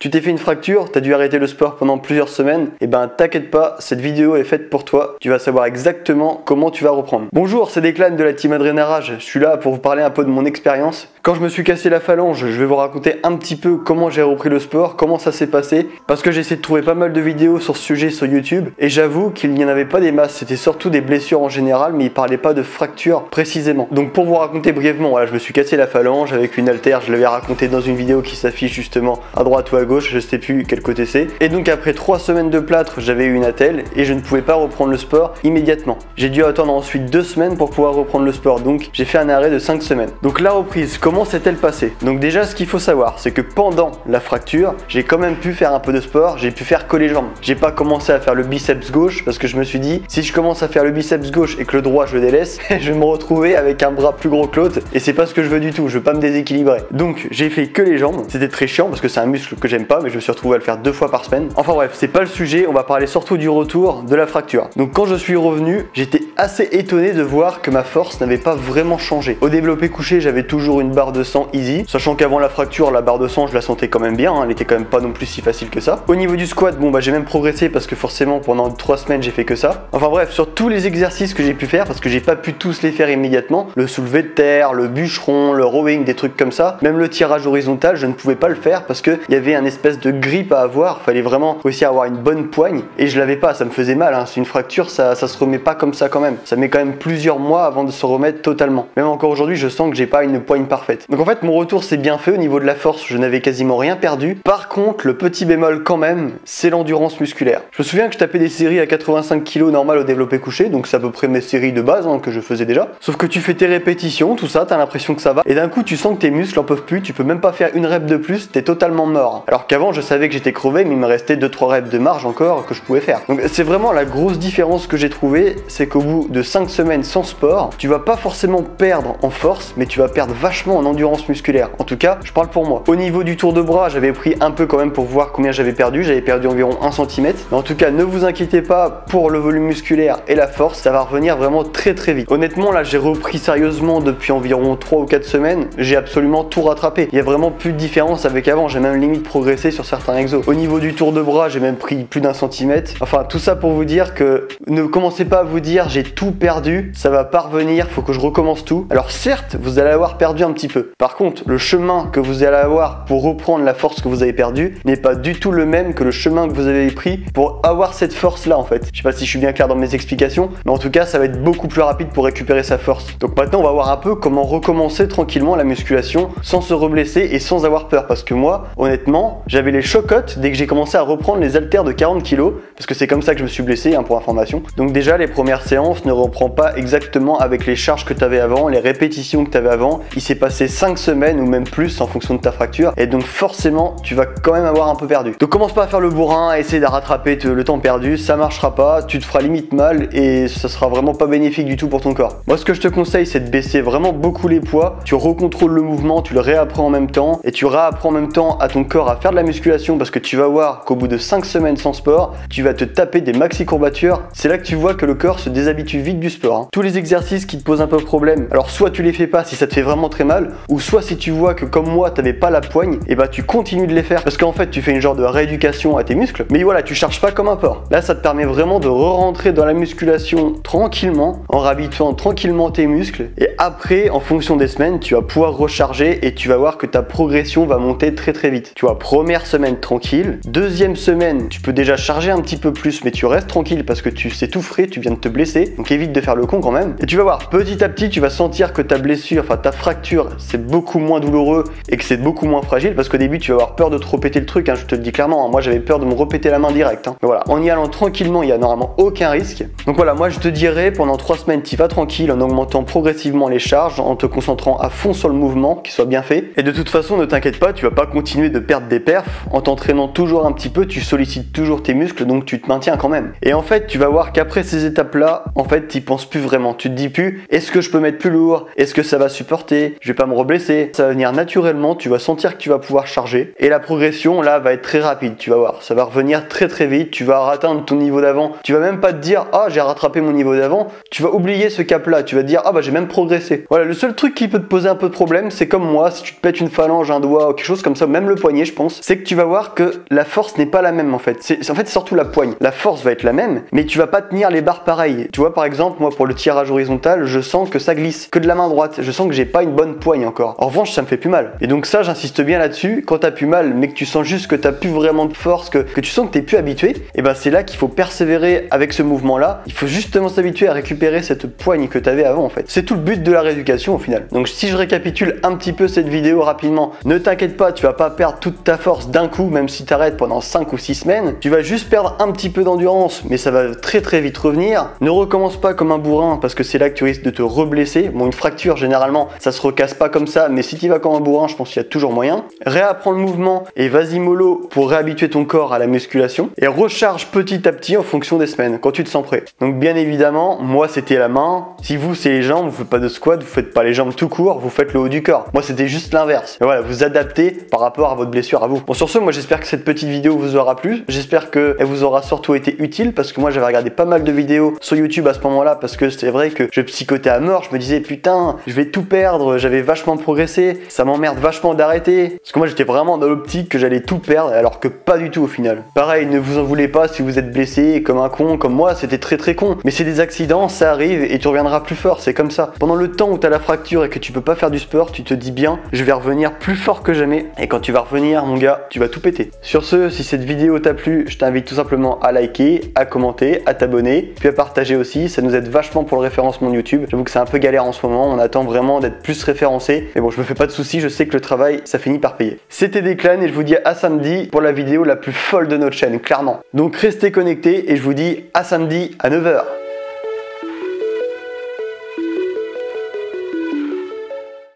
Tu t'es fait une fracture, t'as dû arrêter le sport pendant plusieurs semaines, et ben t'inquiète pas, cette vidéo est faite pour toi, tu vas savoir exactement comment tu vas reprendre. Bonjour, c'est Declan de la team Adrénarage, je suis là pour vous parler un peu de mon expérience. Quand je me suis cassé la phalange, je vais vous raconter un petit peu comment j'ai repris le sport, comment ça s'est passé, parce que j'ai essayé de trouver pas mal de vidéos sur ce sujet sur YouTube, et j'avoue qu'il n'y en avait pas des masses, c'était surtout des blessures en général, mais il parlait pas de fractures précisément. Donc pour vous raconter brièvement, voilà, je me suis cassé la phalange avec une haltère, je l'avais raconté dans une vidéo qui s'affiche justement à droite ou à gauche, je sais plus quel côté c'est. Et donc après 3 semaines de plâtre, j'avais eu une attelle et je ne pouvais pas reprendre le sport immédiatement. J'ai dû attendre ensuite 2 semaines pour pouvoir reprendre le sport, donc j'ai fait un arrêt de 5 semaines. Donc la reprise, comment s'est-elle passée? Donc déjà ce qu'il faut savoir, c'est que pendant la fracture, j'ai quand même pu faire un peu de sport, j'ai pu faire que les jambes. J'ai pas commencé à faire le biceps gauche parce que je me suis dit, si je commence à faire le biceps gauche et que le droit je le délaisse, je vais me retrouver avec un bras plus gros que l'autre et c'est pas ce que je veux du tout, je veux pas me déséquilibrer. Donc j'ai fait que les jambes, c'était très chiant parce que c'est un muscle que j'aime pas, mais je me suis retrouvé à le faire 2 fois par semaine. Enfin bref, c'est pas le sujet, on va parler surtout du retour de la fracture. Donc quand je suis revenu, j'étais assez étonné de voir que ma force n'avait pas vraiment changé. Au développé couché, j'avais toujours une barre de 100 easy, sachant qu'avant la fracture, la barre de 100, je la sentais quand même bien, hein, elle était quand même pas non plus si facile que ça. Au niveau du squat, bon bah j'ai même progressé parce que forcément pendant 3 semaines j'ai fait que ça. Enfin bref, sur tous les exercices que j'ai pu faire, parce que j'ai pas pu tous les faire immédiatement, le soulevé de terre, le bûcheron, le rowing, des trucs comme ça, même le tirage horizontal, je ne pouvais pas le faire parce que il y avait un espèce de grip à avoir, fallait vraiment réussir à avoir une bonne poigne et je l'avais pas, ça me faisait mal, hein. C'est une fracture, ça se remet pas comme ça quand même, ça met quand même plusieurs mois avant de se remettre totalement. Même encore aujourd'hui, je sens que j'ai pas une poigne parfaite. Donc en fait, mon retour s'est bien fait au niveau de la force, je n'avais quasiment rien perdu. Par contre, le petit bémol quand même, c'est l'endurance musculaire. Je me souviens que je tapais des séries à 85 kg normal au développé couché, donc c'est à peu près mes séries de base hein, que je faisais déjà. Sauf que tu fais tes répétitions, tout ça, t'as l'impression que ça va, et d'un coup tu sens que tes muscles en peuvent plus, tu peux même pas faire une rep de plus, t'es totalement mort. Alors qu'avant je savais que j'étais crevé, mais il me restait 2-3 reps de marge encore que je pouvais faire. Donc c'est vraiment la grosse différence que j'ai trouvé, c'est qu'au bout de 5 semaines sans sport, tu vas pas forcément perdre en force, mais tu vas perdre vachement en endurance musculaire. En tout cas, je parle pour moi. Au niveau du tour de bras, j'avais pris un peu quand même pour voir combien j'avais perdu environ 1 cm. Mais en tout cas, ne vous inquiétez pas pour le volume musculaire et la force, ça va revenir vraiment très vite. Honnêtement, là, j'ai repris sérieusement depuis environ 3 ou 4 semaines, j'ai absolument tout rattrapé. Il y a vraiment plus de différence avec avant, j'ai même limite progressé sur certains exos. Au niveau du tour de bras, j'ai même pris plus d'1 centimètre. Enfin, tout ça pour vous dire que ne commencez pas à vous dire j'ai tout perdu, ça va pas revenir, faut que je recommence tout. Alors certes, vous allez avoir perdu un petit peu. Par contre, le chemin que vous allez avoir pour reprendre la force que vous avez perdue n'est pas du tout le même que le chemin que vous avez pris pour avoir cette force là en fait. Je sais pas si je suis bien clair dans mes explications, mais en tout cas, ça va être beaucoup plus rapide pour récupérer sa force. Donc maintenant, on va voir un peu comment recommencer tranquillement la musculation sans se reblesser et sans avoir peur. Parce que moi, honnêtement, j'avais les chocottes dès que j'ai commencé à reprendre les haltères de 40 kg, parce que c'est comme ça que je me suis blessé, hein, pour information. Donc déjà, les premières séances ne reprend pas exactement avec les charges que tu avais avant, les répétitions que tu avais avant. Il s'est passé 5 semaines ou même plus en fonction de ta fracture, et donc forcément, tu vas quand même avoir un peu perdu. Donc commence pas à faire le bourrin, à essayer de rattraper le temps perdu, ça marchera pas, tu te feras limite mal et ça sera vraiment pas bénéfique du tout pour ton corps. Moi, ce que je te conseille, c'est de baisser vraiment beaucoup les poids, tu recontrôles le mouvement, tu le réapprends en même temps et tu réapprends en même temps à ton corps à faire de la musculation, parce que tu vas voir qu'au bout de 5 semaines sans sport, tu vas te taper des maxi courbatures. C'est là que tu vois que le corps se déshabitue vite du sport, hein. Tous les exercices qui te posent un peu problème, alors soit tu les fais pas si ça te fait vraiment très mal, ou soit si tu vois que comme moi t'avais pas la poigne, et bah tu continues de les faire parce qu'en fait tu fais une genre de rééducation à tes muscles, mais voilà, tu charges pas comme un porc. Là ça te permet vraiment de re-rentrer dans la musculation tranquillement, en réhabituant tranquillement tes muscles, et après en fonction des semaines tu vas pouvoir recharger et tu vas voir que ta progression va monter très vite. Tu vois, première semaine tranquille, deuxième semaine tu peux déjà charger un petit peu plus, mais tu restes tranquille parce que tu sais tout frais, tu viens de te blesser, donc évite de faire le con quand même. Et tu vas voir, petit à petit tu vas sentir que ta blessure, enfin ta fracture, c'est beaucoup moins douloureux et que c'est beaucoup moins fragile, parce qu'au début tu vas avoir peur de te repéter le truc, hein, je te le dis clairement, hein. Moi j'avais peur de me repéter la main direct, hein. Mais voilà, en y allant tranquillement, il y a normalement aucun risque. Donc voilà, moi je te dirais pendant 3 semaines tu vas tranquille en augmentant progressivement les charges, en te concentrant à fond sur le mouvement, qu'il soit bien fait. Et de toute façon, ne t'inquiète pas, tu vas pas continuer de perdre des perfs, en t'entraînant toujours un petit peu, tu sollicites toujours tes muscles, donc tu te maintiens quand même. Et en fait, tu vas voir qu'après ces étapes là, en fait, t'y penses plus vraiment, tu te dis plus, est-ce que je peux mettre plus lourd, est-ce que ça va supporter, je vais pas me reblesser. Ça va venir naturellement, tu vas sentir que tu vas pouvoir charger. Et la progression, là, va être très rapide, tu vas voir. Ça va revenir très très vite, tu vas atteindre ton niveau d'avant. Tu vas même pas te dire, ah, j'ai rattrapé mon niveau d'avant. Tu vas oublier ce cap-là, tu vas te dire, ah bah j'ai même progressé. Voilà, le seul truc qui peut te poser un peu de problème, c'est comme moi, si tu te pètes une phalange, un doigt ou quelque chose comme ça, même le poignet, je pense, c'est que tu vas voir que la force n'est pas la même en fait. C'est surtout la poigne. La force va être la même, mais tu vas pas tenir les barres pareil. Tu vois, par exemple, moi pour le tirage horizontal, je sens que ça glisse, que de la main droite. Je sens que j'ai pas une bonne poigne encore. En revanche, ça me fait plus mal. Et donc ça, j'insiste bien là-dessus. Quand t'as plus mal, mais que tu sens juste que t'as plus vraiment de force, que tu sens que t'es plus habitué, et ben c'est là qu'il faut persévérer avec ce mouvement-là. Il faut justement s'habituer à récupérer cette poigne que t'avais avant en fait. C'est tout le but de la rééducation au final. Donc si je récapitule un petit peu cette vidéo rapidement, ne t'inquiète pas, tu vas pas perdre toute ta force d'un coup, même si t'arrêtes pendant 5 ou 6 semaines. Tu vas juste perdre un petit peu d'endurance, mais ça va très très vite revenir. Ne recommence pas comme un bourrin parce que c'est là que tu risques de te reblesser. Bon, une fracture généralement ça se recasse pas comme ça, mais si tu vas comme un bourrin, je pense qu'il y a toujours moyen. Réapprends le mouvement et vas-y mollo pour réhabituer ton corps à la musculation et recharge petit à petit en fonction des semaines quand tu te sens prêt. Donc bien évidemment, moi c'était la main. Si vous c'est les jambes, vous faites pas de squat, vous faites pas les jambes tout court, vous faites le haut du corps. Moi c'était juste l'inverse. Voilà, vous adaptez par rapport à votre blessure à vous. Bon, sur ce, moi j'espère que cette petite vidéo vous aura plu. J'espère qu'elle vous aura surtout été utile parce que moi j'avais regardé pas mal de vidéos sur YouTube à ce moment-là parce que c'est vrai que je psychotais à mort. Je me disais putain, je vais tout perdre, j'avais vachement progressé, ça m'emmerde vachement d'arrêter. Parce que moi j'étais vraiment dans l'optique que j'allais tout perdre alors que pas du tout au final. Pareil, ne vous en voulez pas si vous êtes blessé comme un con, comme moi, c'était très très con. Mais c'est des accidents, ça arrive et tu reviendras plus fort, c'est comme ça. Pendant le temps où t'as la fracture et que tu peux pas faire du sport, tu te dis bien, je vais revenir plus fort que jamais. Et quand tu vas revenir, mon gars, tu vas tout péter. Sur ce, si cette vidéo t'a plu, je t'invite tout simplement à liker, à commenter, à t'abonner, puis à partager aussi, ça nous aide vachement pour le référencement de YouTube. J'avoue que c'est un peu galère en ce moment, on attend vraiment d'être plus référencé. Mais bon, je me fais pas de soucis, je sais que le travail, ça finit par payer. C'était Declan et je vous dis à samedi pour la vidéo la plus folle de notre chaîne, clairement. Donc restez connectés et je vous dis à samedi à 9 h.